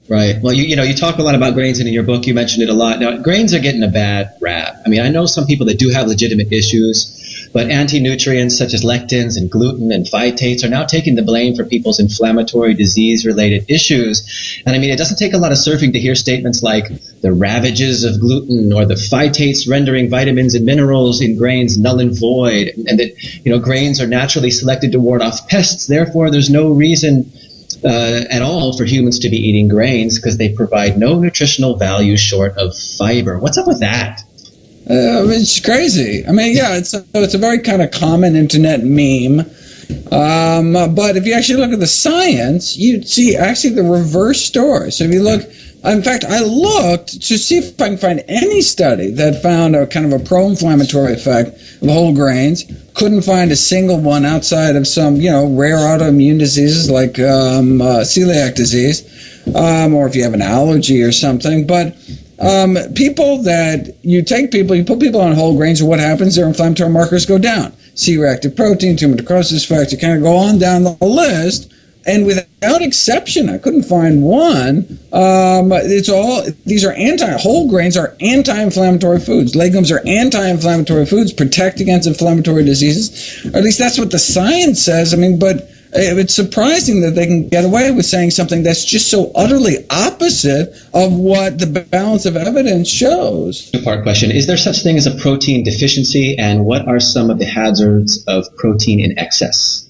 Right. Well, you talk a lot about grains, and in your book you mentioned it a lot. Now, grains are getting a bad rap. I mean, I know some people that do have legitimate issues, but anti-nutrients such as lectins and gluten and phytates are now taking the blame for people's inflammatory disease-related issues. And I mean, it doesn't take a lot of surfing to hear statements like the ravages of gluten or the phytates rendering vitamins and minerals in grains null and void, and that, grains are naturally selected to ward off pests. Therefore, there's no reason at all for humans to be eating grains because they provide no nutritional value short of fiber. What's up with that? It's crazy. I mean, yeah, it's a very kind of common internet meme. But if you actually look at the science, you'd see actually the reverse story. So if you look, in fact, I looked to see if I can find any study that found a kind of a pro-inflammatory effect of whole grains. Couldn't find a single one outside of some, rare autoimmune diseases like celiac disease, or if you have an allergy or something. But you put people on whole grains, and what happens? Their inflammatory markers go down. C-reactive protein, tumor necrosis factor, you kind of go on down the list. And without exception, I couldn't find one. Whole grains are anti-inflammatory foods. Legumes are anti-inflammatory foods, protect against inflammatory diseases. Or at least that's what the science says. I mean, but it's surprising that they can get away with saying something that's just so utterly opposite of what the balance of evidence shows. Two-part question. Is there such thing as a protein deficiency, and what are some of the hazards of protein in excess?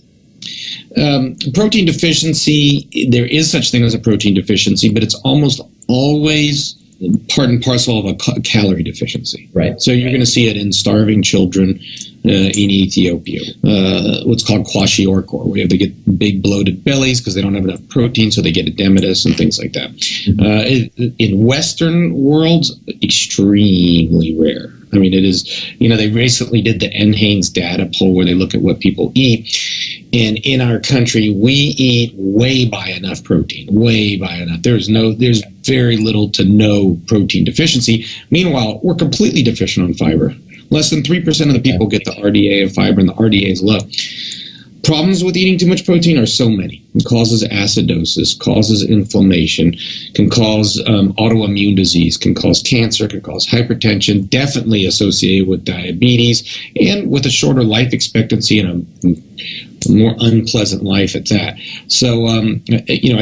Protein deficiency, there is such thing as a protein deficiency, but it's almost always part and parcel of a calorie deficiency. Right. So you're going to see it in starving children in Ethiopia. What's called kwashiorkor, where they get big bloated bellies because they don't have enough protein, so they get edematous and things like that. In Western worlds, extremely rare. I mean, it is, they recently did the NHANES data poll where they look at what people eat. And in our country, we eat way by enough protein, way by enough. There's very little to no protein deficiency. Meanwhile, we're completely deficient on fiber. Less than 3% of the people get the RDA of fiber, and the RDA is low. Problems with eating too much protein are so many. It causes acidosis, causes inflammation, can cause autoimmune disease, can cause cancer, can cause hypertension, definitely associated with diabetes, and with a shorter life expectancy and a more unpleasant life at that. So, I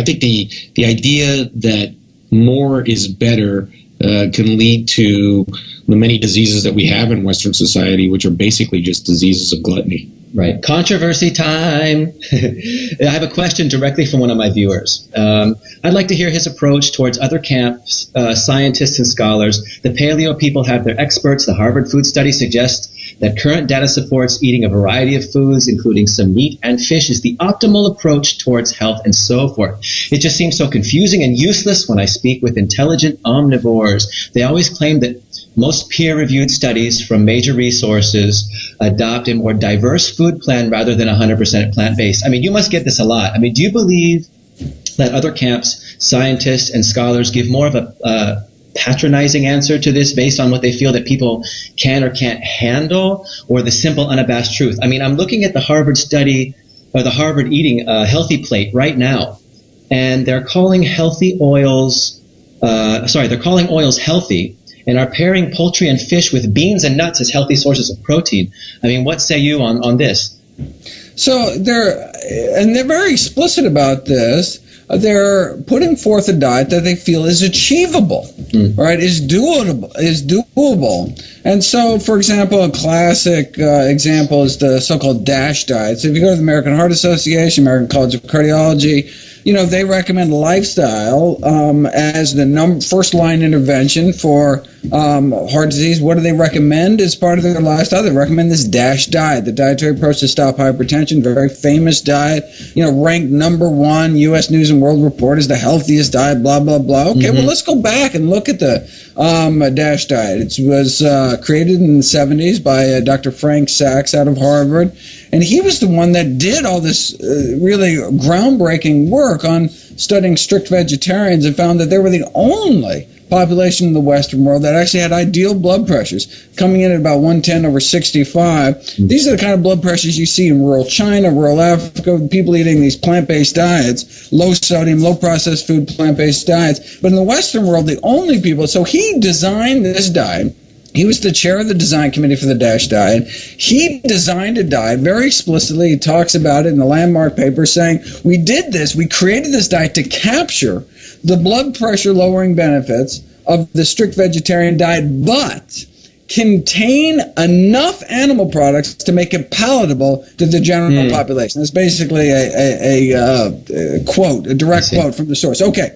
think the idea that more is better can lead to the many diseases that we have in Western society, which are basically just diseases of gluttony. Right. Controversy time. I have a question directly from one of my viewers. I'd like to hear his approach towards other camps, scientists and scholars. The paleo people have their experts. The Harvard Food Study suggests that current data supports eating a variety of foods, including some meat and fish, is the optimal approach towards health and so forth. It just seems so confusing and useless when I speak with intelligent omnivores. They always claim that most peer-reviewed studies from major resources adopt a more diverse food plan rather than 100% plant-based. I mean, you must get this a lot. I mean, do you believe that other camps, scientists, and scholars give more of a patronizing answer to this based on what they feel that people can or can't handle, or the simple, unabashed truth? I mean, I'm looking at the Harvard study, or the Harvard Eating Healthy Plate right now, and they're calling oils healthy, and are pairing poultry and fish with beans and nuts as healthy sources of protein. I mean, what say you on this? So they're very explicit about this. They're putting forth a diet that they feel is achievable, right? Is doable. And so, for example, a classic example is the so-called DASH diet. So if you go to the American Heart Association, American College of Cardiology, they recommend lifestyle as the first-line intervention for heart disease. What do they recommend as part of their lifestyle? They recommend this DASH diet, the dietary approach to stop hypertension, very famous diet, ranked number 1, U.S. News and World Report as the healthiest diet, blah, blah, blah. Okay, well, let's go back and look at the DASH diet. It was created in the 70s by Dr. Frank Sachs out of Harvard. And he was the one that did all this really groundbreaking work on studying strict vegetarians and found that they were the only population in the Western world that actually had ideal blood pressures, coming in at about 110/65. These are the kind of blood pressures you see in rural China, rural Africa, people eating these plant-based diets, low sodium, low processed food, plant-based diets. But in the Western world, the only people, so he designed this diet. He was the chair of the design committee for the DASH diet. He designed a diet very explicitly. He talks about it in the landmark paper saying, we did this, we created this diet to capture the blood pressure lowering benefits of the strict vegetarian diet, but contain enough animal products to make it palatable to the general population. That's basically a quote, a direct quote from the source. Okay.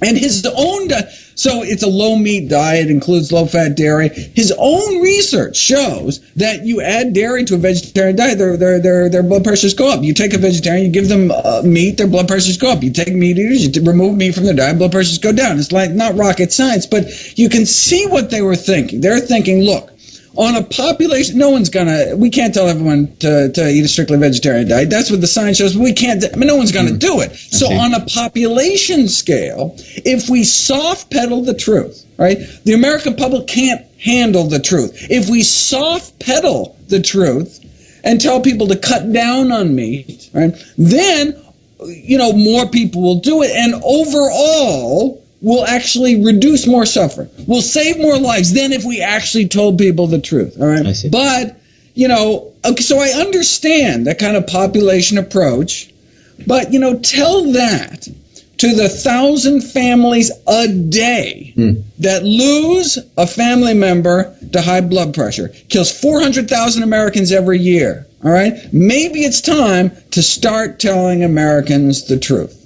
And his own, so it's a low meat diet, includes low fat dairy. His own research shows that you add dairy to a vegetarian diet, their blood pressures go up. You take a vegetarian, you give them meat, their blood pressures go up. You take meat eaters, you remove meat from their diet, blood pressures go down. It's like not rocket science, but you can see what they were thinking. They're thinking, look, on a population, we can't tell everyone to eat a strictly vegetarian diet. That's what the science shows. No one's going to do it. So on a population scale, if we soft pedal the truth, right, the American public can't handle the truth. If we soft pedal the truth and tell people to cut down on meat, right, then, more people will do it. And overall, will actually reduce more suffering. We'll save more lives than if we actually told people the truth. All right. But, so I understand that kind of population approach, but, tell that to the 1,000 families a day that lose a family member to high blood pressure, kills 400,000 Americans every year. All right. Maybe it's time to start telling Americans the truth.